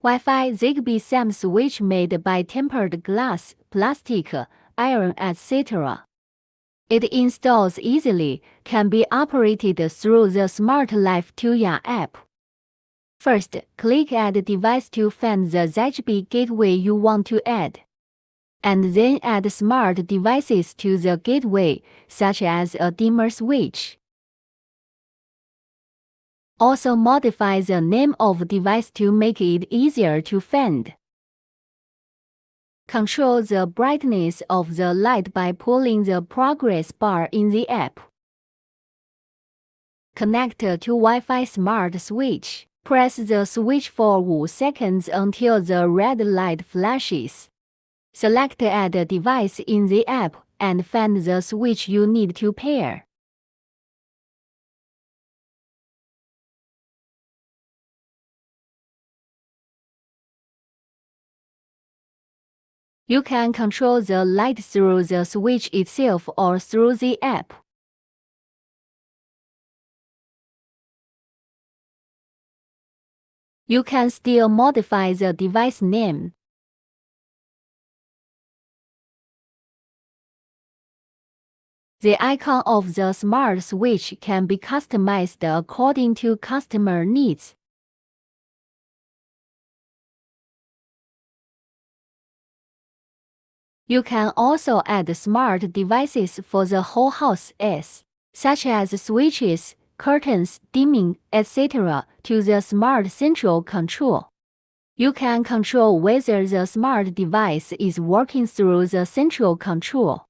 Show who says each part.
Speaker 1: Wi-Fi Zigbee Smart Switch made by tempered glass, plastic, iron, etc. It installs easily, can be operated through the Smart Life Tuya app. First, click Add Device to find the Zigbee gateway you want to add. And then add smart devices to the gateway, such as a dimmer switch. Also modify the name of device to make it easier to find. Control the brightness of the light by pulling the progress bar in the app. Connect to Wi-Fi smart switch. Press the switch for 5 seconds until the red light flashes. Select Add a device in the app and find the switch you need to pair. You can control the light through the switch itself or through the app. You can still modify the device name. The icon of the smart switch can be customized according to customer needs. You can also add smart devices for the whole house, such as switches, curtains, dimming, etc., to the smart central control. You can control whether the smart device is working through the central control.